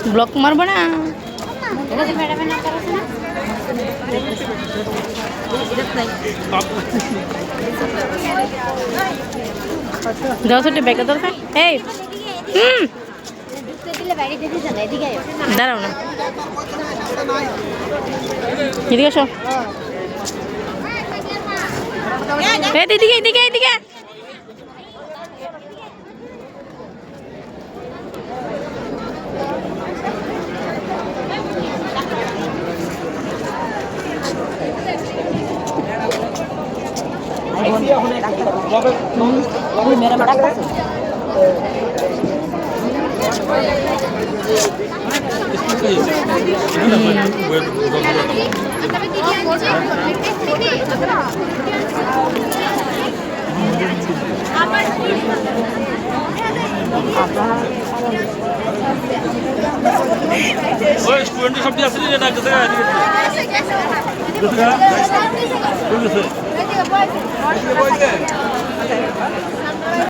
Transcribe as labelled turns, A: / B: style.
A: block মারবো না ব্যাগে দরকার এই দাঁড়াও না এদিকে আসো এদিকে এদিকে এদিকে मेरा बड़ा
B: स्टूडेंट सब असली